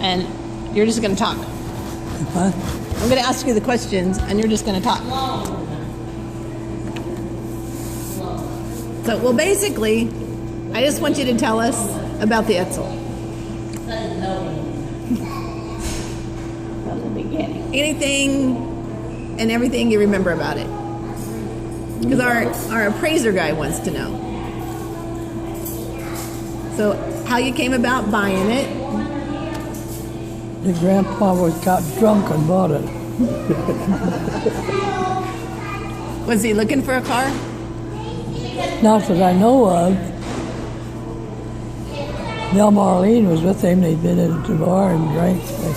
and you're just going to talk. What? I'm going to ask you the questions, and you're just going to talk. So, well, basically, I just want you to tell us about the Edsel. From the beginning. Anything and everything you remember about it. Because our appraiser guy wants to know. So, how you came about buying it. The grandpa got drunk and bought it. Was he looking for a car? Not that I know of. Mel Marlene was with him. They'd been at the bar and drank. They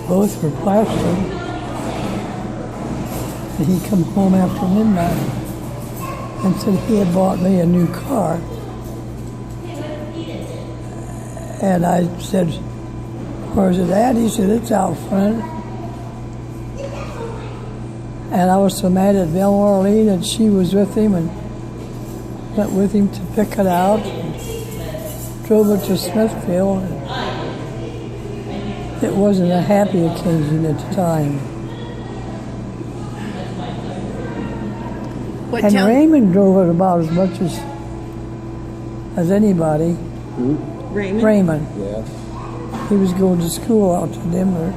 both were plastered. And he come home after midnight and said he had bought me a new car. And I said, "Where's it at?" He said, "It's out front." And I was so mad at Mel Marlene, and she was with him and went with him to pick it out. Drove it to Smithfield. It wasn't a happy occasion at the time. And Raymond drove it about as much as anybody. Who? Raymond? Yes. He was going to school out to Denver.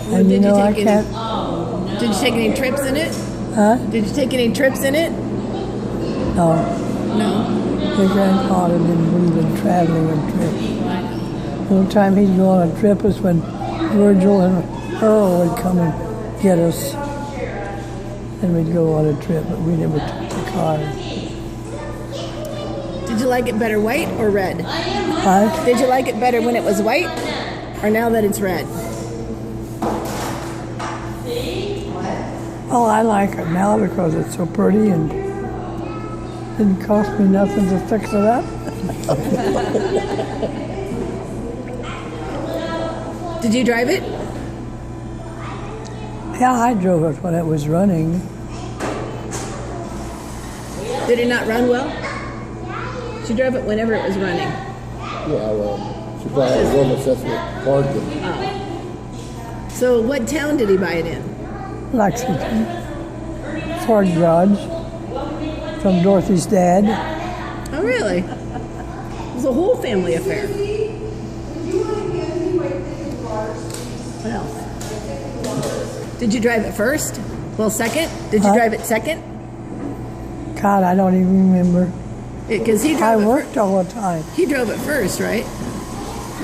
And Did you I take can't. Did you take any trips in it? Huh? Did you take any trips in it? No. No. Your grandfather didn't believe in traveling and trips. The only time he'd go on a trip was when Virgil and Earl would come and get us. And we'd go on a trip, but we never took the car. Did you like it better white or red? Huh? Did you like it better when it was white or now that it's red? Oh, I like it now because it's so pretty and didn't cost me nothing to fix it up. Did you drive it? Yeah, I drove it when it was running. Did it not run well? She drove it whenever it was running. Yeah, well, she probably had a room assessment parked it. So what town did he buy it in? Lexington. Ford garage from Dorothy's dad. Oh, really? It was a whole family affair. What else? Did you drive it first? Well, second? Did you drive it second? God, I don't even remember. Because he I drove it worked all the time. He drove it first, right?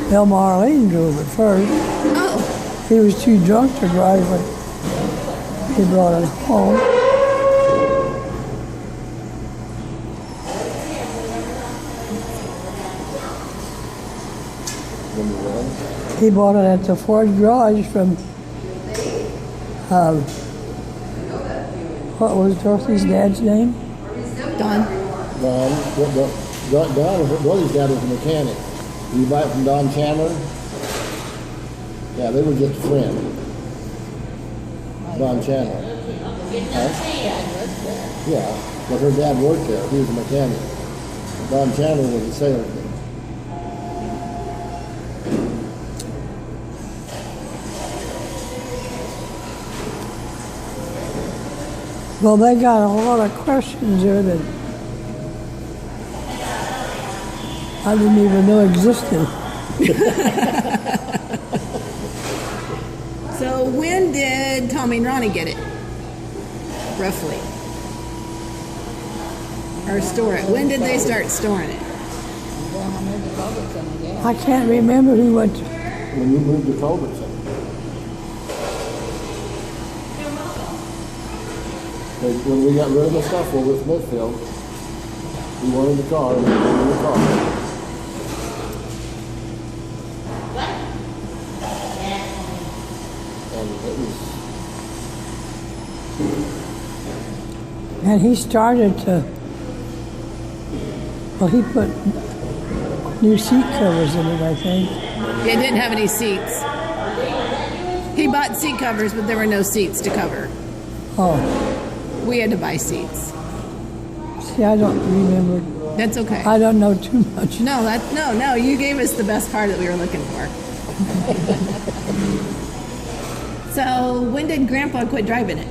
Bill Marlene drove it first. Oh. He was too drunk to drive it. He brought it home. He bought it at the Ford garage from, what was Dorothy's dad's name? Don. Dorothy's dad was a mechanic. Did you buy it from Don Chandler? Yeah, they were just a friend. Don Chandler. Huh? Yeah, but her dad worked there. He was a mechanic. Don Chandler was a salesman. Well, they got a lot of questions there that I didn't even know existed. So when did Tommy and Ronnie get it? Roughly. Or store it? When did they start storing it? I can't remember who went. When you moved to Culbertson. When we got rid of the stuff over at Smithfield, we wanted the car, and we wanted the car. And it was... And he started to, well, he put new seat covers in it, I think. It didn't have any seats. He bought seat covers, but there were no seats to cover. Oh. We had to buy seats. See, I don't remember. That's okay. I don't know too much. No. You gave us the best car that we were looking for. So when did Grandpa quit driving it?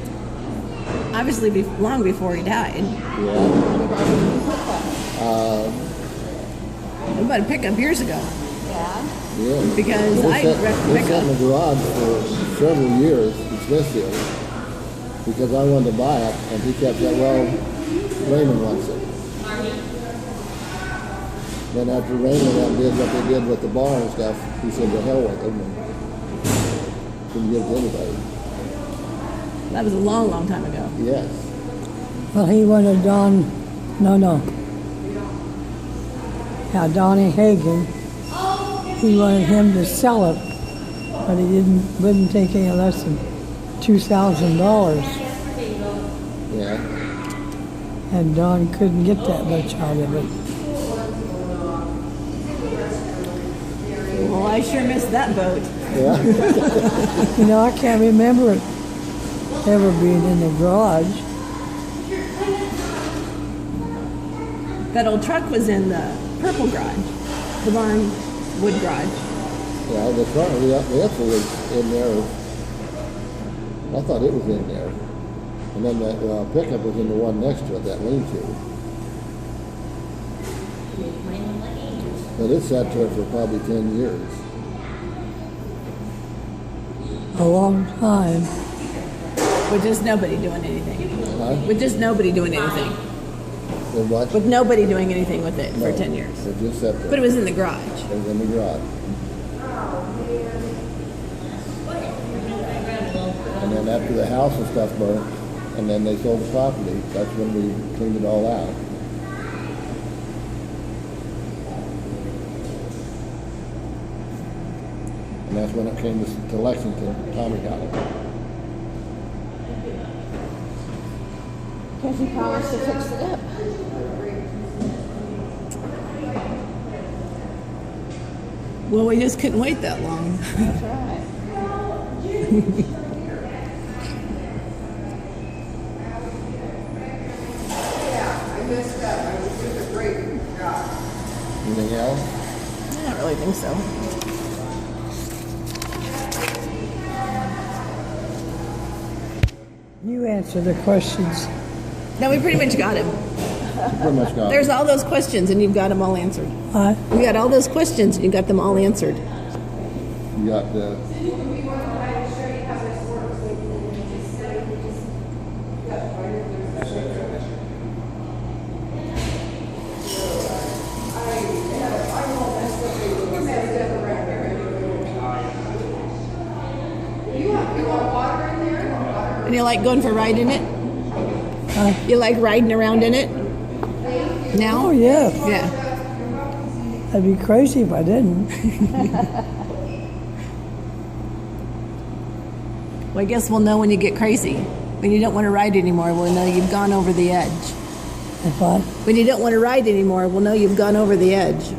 Obviously, long before he died. Yeah. We bought a pickup years ago. Yeah. Because But I it's wrecked the sat in pickup. the garage for several years in Smithfield because I wanted to buy it, and he kept saying, well, Raymond wants it. Then after Raymond did what they did with the bar and stuff, he said, to hell with them, and couldn't give it to anybody. That was a long, long time ago. Yes. Well, he wanted Don. No. Yeah, Donnie Hagen. He wanted him to sell it, but he wouldn't take any less than $2,000. Yeah. And Don couldn't get that much out of it. Well, I sure missed that boat. Yeah. You know, I can't remember it ever being in the garage. That old truck was in the purple garage, the barn wood garage. Yeah, the car, the Edsel was in there. I thought it was in there. And then that pickup was in the one next to it, that lean-to. But it sat there for probably 10 years. A long time. With just nobody doing anything. Huh? With just nobody doing anything. With what? With nobody doing anything with it No, for 10 years. It just sat there. But it was in the garage. It was in the garage. And then after the house and stuff burnt, and then they sold the property, that's when we cleaned it all out. And that's when it came to Lexington. Tommy got it. Because he promised to fix it up. Well, we just couldn't wait that long. That's right. Anything else? I don't really think so. You answer the questions. No, we pretty much got him. Pretty much got There's it. all those questions, and you've got them all answered. Huh? We got all those questions, and you got them all answered. You got the... And you like going for a ride in it? Huh? You like riding around in it? Now? Oh, yeah. Yeah. I'd be crazy if I didn't. Well, I guess we'll know when you get crazy. When you don't want to ride anymore, we'll know you've gone over the edge. If I, When you don't want to ride anymore, we'll know you've gone over the edge.